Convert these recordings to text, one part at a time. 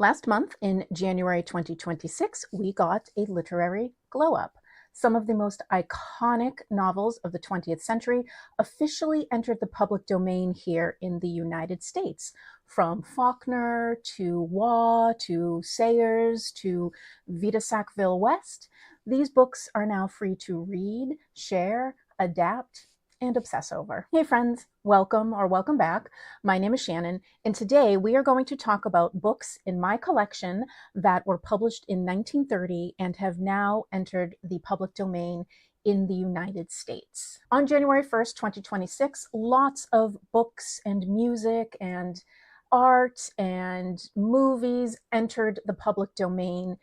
Last month, in January 2026, we got a literary glow-up. Some of the most iconic novels of the 20th century officially entered the public domain here in the United States. From Faulkner to Waugh to Sayers to Vita Sackville-West, these books are now free to read, share, adapt, and obsess over. Hey friends, welcome or welcome back. My name is Shannon, and today we are going to talk about books in my collection that were published in 1930 and have now entered the public domain in the United States. On January 1st, 2026, lots of books and music and art and movies entered the public domain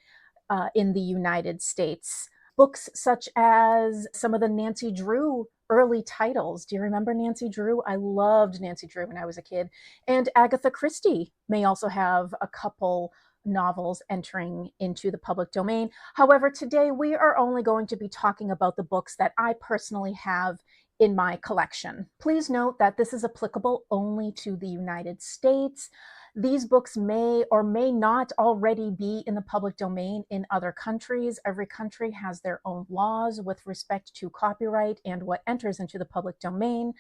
in the United States. Books such as some of the Nancy Drew early titles. Do you remember Nancy Drew? I loved Nancy Drew when I was a kid. And Agatha Christie may also have a couple novels entering into the public domain. However, today we are only going to be talking about the books that I personally have in my collection. Please note that this is applicable only to the United States. These books may or may not already be in the public domain in other countries. Every country has their own laws with respect to copyright and what enters into the public domain.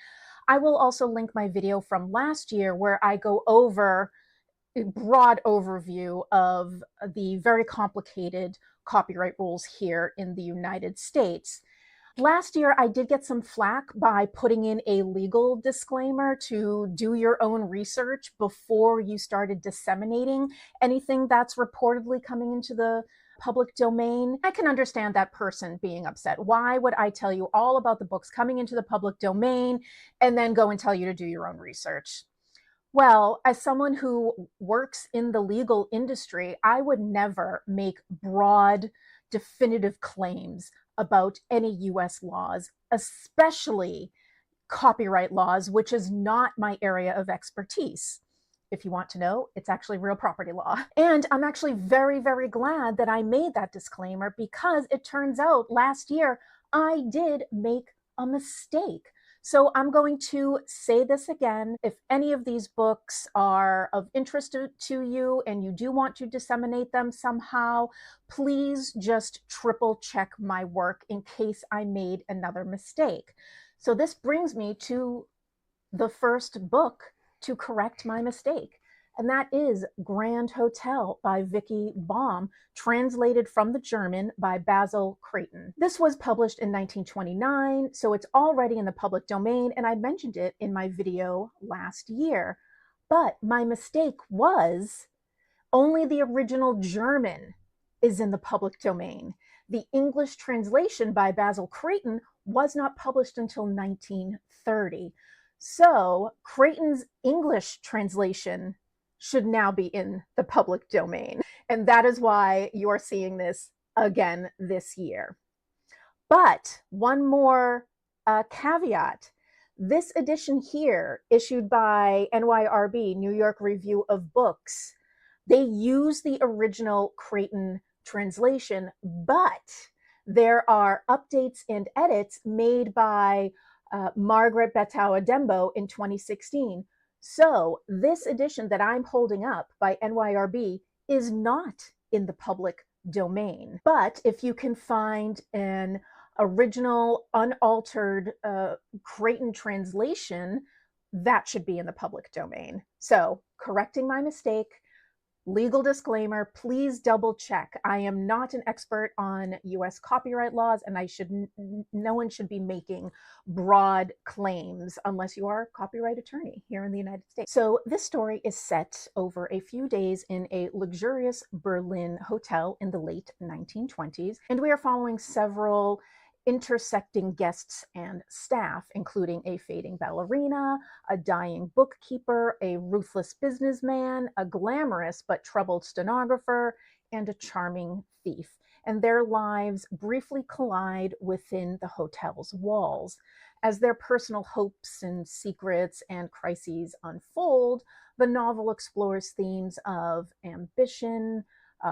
I will also link my video from last year where I go over a broad overview of the very complicated copyright rules here in the United States. Last year, I did get some flack by putting in a legal disclaimer to do your own research before you started disseminating anything that's reportedly coming into the public domain. I can understand that person being upset. Why would I tell you all about the books coming into the public domain and then go and tell you to do your own research? Well, as someone who works in the legal industry, I would never make broad, definitive claims about any US laws, especially copyright laws, which is not my area of expertise. If you want to know, it's actually real property law. And I'm actually very, very glad that I made that disclaimer because it turns out last year I did make a mistake. So I'm going to say this again. If any of these books are of interest to you and you do want to disseminate them somehow, please just triple check my work in case I made another mistake. So this brings me to the first book to correct my mistake, and that is Grand Hotel by Vicki Baum, translated from the German by Basil Creighton. This was published in 1929, so it's already in the public domain, and I mentioned it in my video last year. But my mistake was only the original German is in the public domain. The English translation by Basil Creighton was not published until 1930. So Creighton's English translation should now be in the public domain. And that is why you're seeing this again this year. But one more caveat. This edition here, issued by NYRB, New York Review of Books, they use the original Creighton translation, but there are updates and edits made by Margaret Betawa-Dembo in 2016. So this edition that I'm holding up by NYRB is not in the public domain. But if you can find an original, unaltered Creighton translation, that should be in the public domain. So correcting my mistake, legal disclaimer, please double check. I am not an expert on US copyright laws, and no one should be making broad claims unless you are a copyright attorney here in the United States. So this story is set over a few days in a luxurious Berlin hotel in the late 1920s, and we are following several intersecting guests and staff, including a fading ballerina, a dying bookkeeper, a ruthless businessman, a glamorous but troubled stenographer, and a charming thief. And their lives briefly collide within the hotel's walls. As their personal hopes and secrets and crises unfold, the novel explores themes of ambition,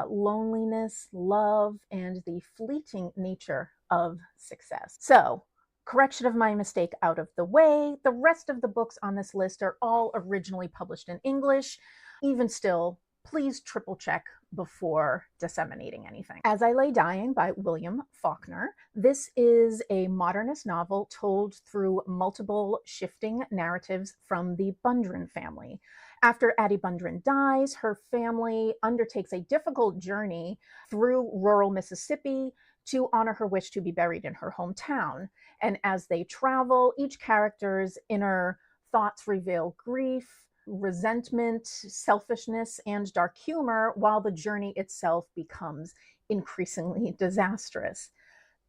loneliness, love, and the fleeting nature of success. So, correction of my mistake out of the way, the rest of the books on this list are all originally published in English. Even still, please triple check before disseminating anything. As I Lay Dying by William Faulkner. This is a modernist novel told through multiple shifting narratives from the Bundren family. After Addie Bundren dies, her family undertakes a difficult journey through rural Mississippi to honor her wish to be buried in her hometown. And as they travel, each character's inner thoughts reveal grief, resentment, selfishness, and dark humor, while the journey itself becomes increasingly disastrous.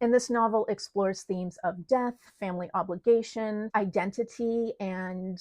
And this novel explores themes of death, family obligation, identity, and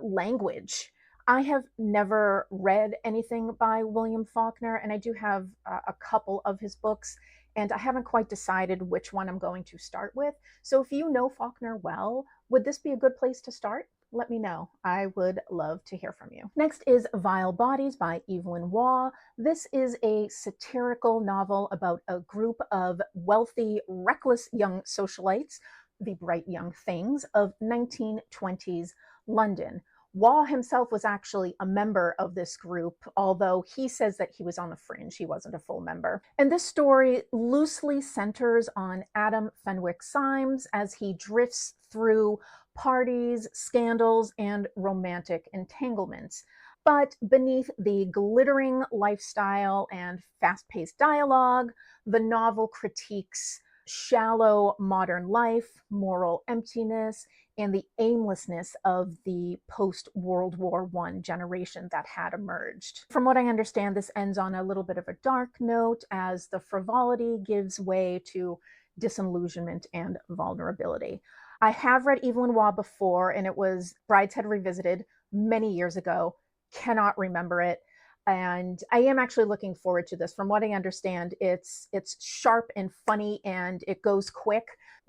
language. I have never read anything by William Faulkner, and I do have a couple of his books, and I haven't quite decided which one I'm going to start with. So if you know Faulkner well, would this be a good place to start? Let me know. I would love to hear from you. Next is Vile Bodies by Evelyn Waugh. This is a satirical novel about a group of wealthy, reckless young socialites, the bright young things of 1920s London. Waugh himself was actually a member of this group, although he says that he was on the fringe. He wasn't a full member. And this story loosely centers on Adam Fenwick Symes as he drifts through parties, scandals, and romantic entanglements. But beneath the glittering lifestyle and fast-paced dialogue, the novel critiques shallow modern life, moral emptiness, and the aimlessness of the post-World War I generation that had emerged. From what I understand, this ends on a little bit of a dark note as the frivolity gives way to disillusionment and vulnerability. I have read Evelyn Waugh before, and it was Brideshead Revisited many years ago. Cannot remember it. And I am actually looking forward to this. From what I understand, it's sharp and funny, and it goes quick.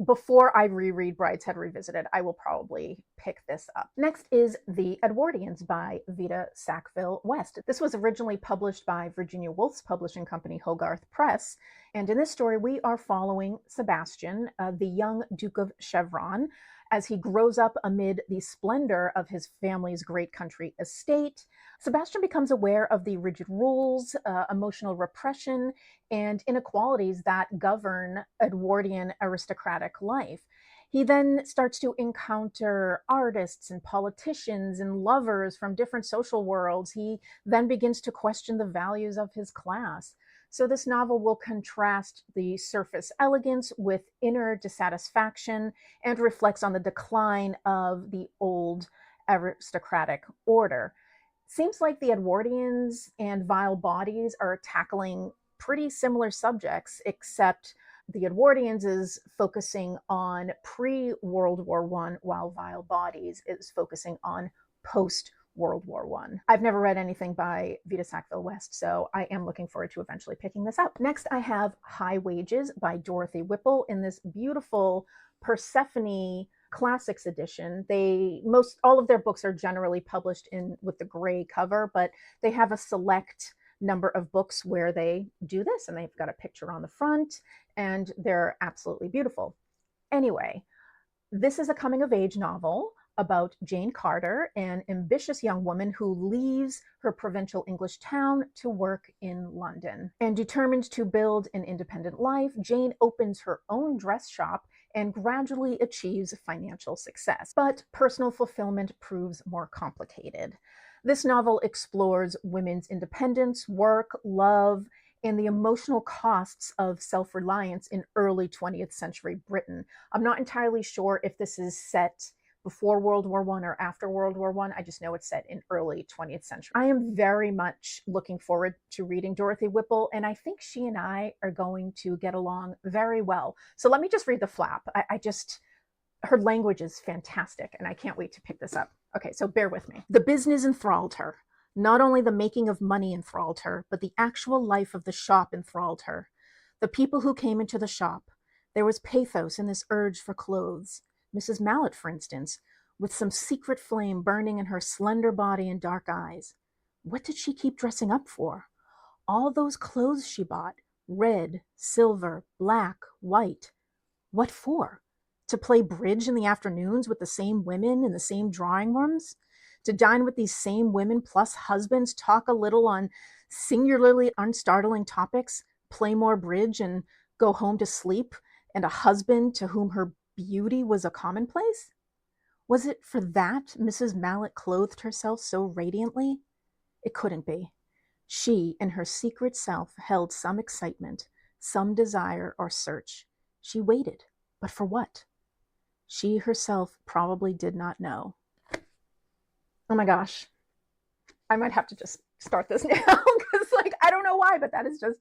Before I reread Brideshead Revisited, I will probably pick this up. Next is The Edwardians by Vita Sackville-West. This was originally published by Virginia Woolf's publishing company, Hogarth Press. And in this story, we are following Sebastian, the young Duke of Chevron, as he grows up amid the splendor of his family's great country estate. Sebastian becomes aware of the rigid rules, emotional repression, and inequalities that govern Edwardian aristocratic life. He then starts to encounter artists and politicians and lovers from different social worlds. He then begins to question the values of his class. So this novel will contrast the surface elegance with inner dissatisfaction and reflects on the decline of the old aristocratic order. Seems like the Edwardians and Vile Bodies are tackling pretty similar subjects, except the Edwardians is focusing on pre-World War I, while Vile Bodies is focusing on post-World War I. I've never read anything by Vita Sackville-West, so I am looking forward to eventually picking this up. Next, I have High Wages by Dorothy Whipple in this beautiful Persephone Classics edition. All of their books are generally published with the gray cover, but they have a select number of books where they do this, and they've got a picture on the front, and they're absolutely beautiful. Anyway, this is a coming-of-age novel about Jane Carter, an ambitious young woman who leaves her provincial English town to work in London. And determined to build an independent life, Jane opens her own dress shop and gradually achieves financial success. But personal fulfillment proves more complicated. This novel explores women's independence, work, love, and the emotional costs of self-reliance in early 20th century Britain. I'm not entirely sure if this is set before World War I or after World War I. I just know it's set in early 20th century. I am very much looking forward to reading Dorothy Whipple, and I think she and I are going to get along very well. So let me just read the flap. Her language is fantastic, and I can't wait to pick this up. Okay, so bear with me. The business enthralled her. Not only the making of money enthralled her, but the actual life of the shop enthralled her. The people who came into the shop. There was pathos in this urge for clothes. Mrs. Mallet, for instance, with some secret flame burning in her slender body and dark eyes. What did she keep dressing up for? All those clothes she bought, red, silver, black, white. What for? To play bridge in the afternoons with the same women in the same drawing rooms? to dine with these same women plus husbands, talk a little on singularly unstartling topics, play more bridge, and go home to sleep, and a husband to whom her beauty was a commonplace? Was it for that Mrs. Mallet clothed herself so radiantly? It couldn't be. She, in her secret self, held some excitement, some desire or search. She waited, but for what? She herself probably did not know. Oh my gosh. I might have to just start this now because, like, I don't know why, but that is just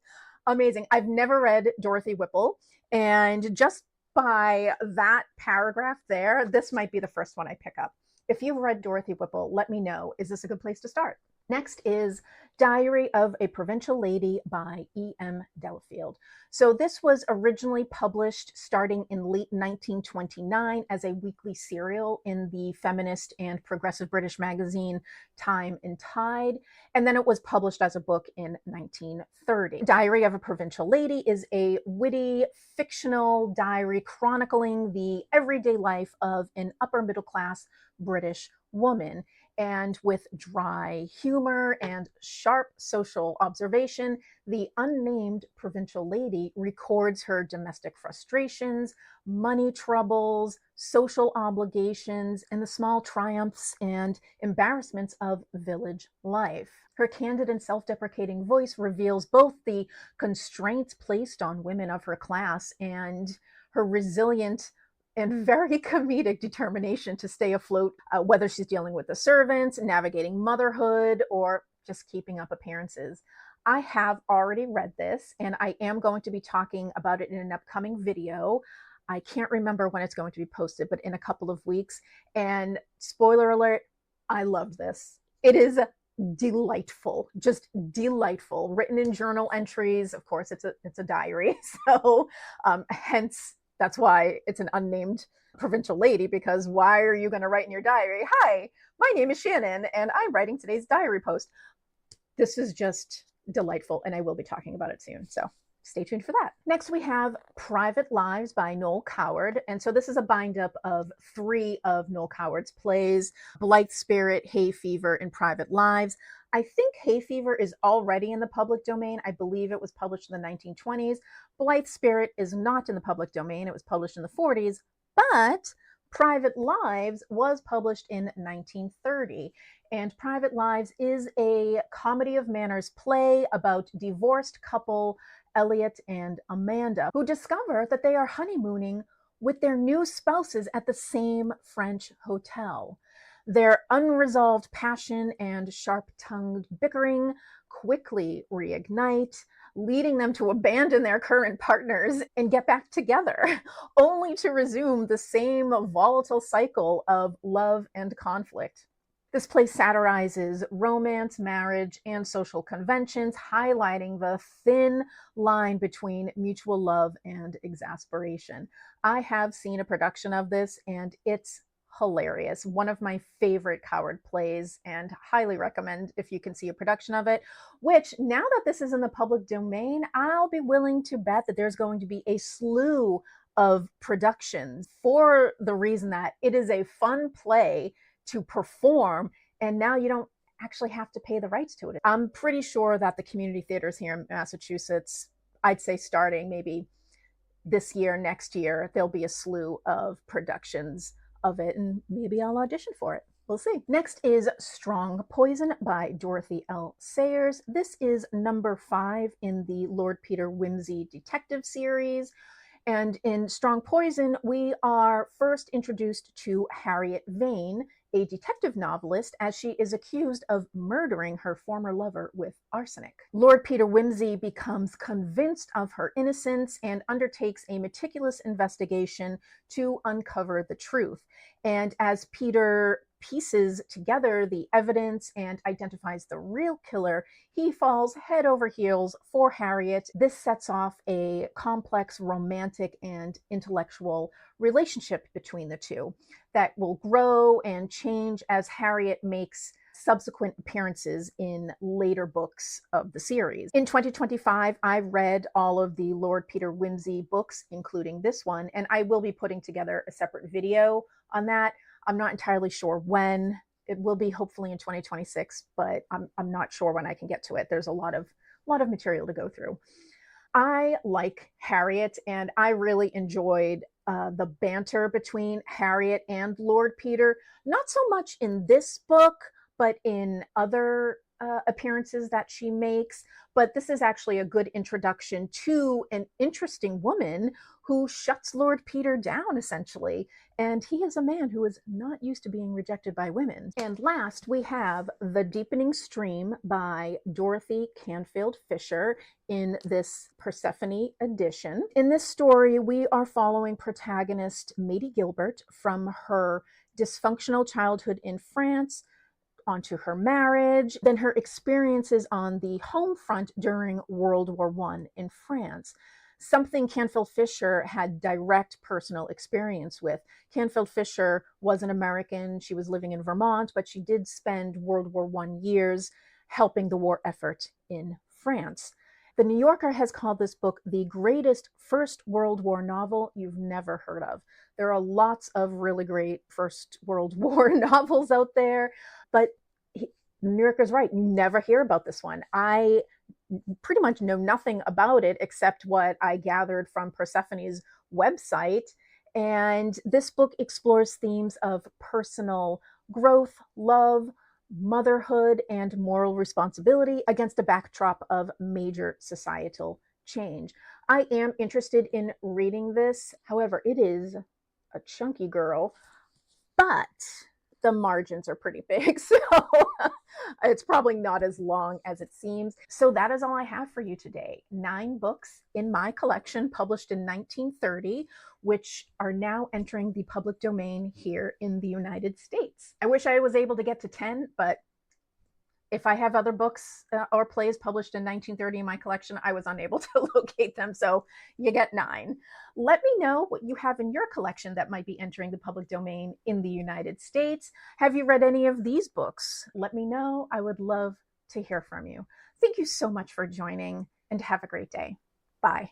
amazing. I've never read Dorothy Whipple, and just by that paragraph there, this might be the first one I pick up. If you've read Dorothy Whipple, let me know. Is this a good place to start? Next is Diary of a Provincial Lady by E.M. Delafield. So this was originally published starting in late 1929 as a weekly serial in the feminist and progressive British magazine Time and Tide, and then it was published as a book in 1930. Diary of a Provincial Lady is a witty, fictional diary chronicling the everyday life of an upper middle class British woman. And with dry humor and sharp social observation, the unnamed provincial lady records her domestic frustrations, money troubles, social obligations, and the small triumphs and embarrassments of village life. Her candid and self-deprecating voice reveals both the constraints placed on women of her class and her resilient and very comedic determination to stay afloat, whether she's dealing with the servants, navigating motherhood, or just keeping up appearances. I have already read this, and I am going to be talking about it in an upcoming video. I can't remember when it's going to be posted, but in a couple of weeks. And spoiler alert, I loved this. It is delightful, just delightful, written in journal entries. Of course, it's a diary, so hence that's why it's an unnamed provincial lady, because why are you going to write in your diary, "Hi, my name is Shannon, and I'm writing today's diary post"? This is just delightful, and I will be talking about it soon, so stay tuned for that. Next, we have Private Lives by Noel Coward. And so this is a bind-up of 3 of Noel Coward's plays: Blithe Spirit, Hay Fever, and Private Lives. I think Hay Fever is already in the public domain. I believe it was published in the 1920s. Blithe Spirit is not in the public domain. It was published in the 40s, but Private Lives was published in 1930. And Private Lives is a comedy of manners play about divorced couple Elliot and Amanda, who discover that they are honeymooning with their new spouses at the same French hotel. Their unresolved passion and sharp-tongued bickering quickly reignite, leading them to abandon their current partners and get back together, only to resume the same volatile cycle of love and conflict. This play satirizes romance, marriage, and social conventions, highlighting the thin line between mutual love and exasperation. I have seen a production of this, and it's hilarious. One of my favorite Coward plays, and highly recommend if you can see a production of it, which, now that this is in the public domain, I'll be willing to bet that there's going to be a slew of productions, for the reason that it is a fun play to perform, and now you don't actually have to pay the rights to it. I'm pretty sure that the community theaters here in Massachusetts, I'd say starting maybe this year, next year, there'll be a slew of productions of it, and maybe I'll audition for it. We'll see. Next is Strong Poison by Dorothy L. Sayers. This is number 5 in the Lord Peter Wimsey detective series. And in Strong Poison, we are first introduced to Harriet Vane, a detective novelist, as she is accused of murdering her former lover with arsenic. Lord Peter Wimsey becomes convinced of her innocence and undertakes a meticulous investigation to uncover the truth. And as Peter pieces together the evidence and identifies the real killer, he falls head over heels for Harriet. This sets off a complex romantic and intellectual relationship between the two that will grow and change as Harriet makes subsequent appearances in later books of the series. In 2025, I read all of the Lord Peter Wimsey books, including this one, and I will be putting together a separate video on that. I'm not entirely sure when It will be hopefully in 2026, but I'm not sure when I can get to it. There's a lot of material to go through. I like Harriet, and I really enjoyed the banter between Harriet and Lord Peter. Not so much in this book, but in other appearances that she makes. But this is actually a good introduction to an interesting woman who shuts Lord Peter down, essentially. And he is a man who is not used to being rejected by women. And last, we have The Deepening Stream by Dorothy Canfield Fisher in this Persephone edition. In this story, we are following protagonist Matey Gilbert from her dysfunctional childhood in France onto her marriage, then her experiences on the home front during World War I in France, something Canfield Fisher had direct personal experience with. Canfield Fisher was an American. She was living in Vermont, but she did spend World War I years helping the war effort in France. The New Yorker has called this book the greatest First World War novel you've never heard of. There are lots of really great First World War novels out there, but New Yorker's right. You never hear about this one. I pretty much know nothing about it except what I gathered from Persephone's website. And this book explores themes of personal growth, love, motherhood, and moral responsibility against a backdrop of major societal change. I am interested in reading this. However, it is a chunky girl, but the margins are pretty big, so it's probably not as long as it seems. So that is all I have for you today. 9 books in my collection published in 1930, which are now entering the public domain here in the United States. I wish I was able to get to 10, but if I have other books or plays published in 1930 in my collection, I was unable to locate them, so you get 9. Let me know what you have in your collection that might be entering the public domain in the United States. Have you read any of these books? Let me know. I would love to hear from you. Thank you so much for joining, and have a great day. Bye.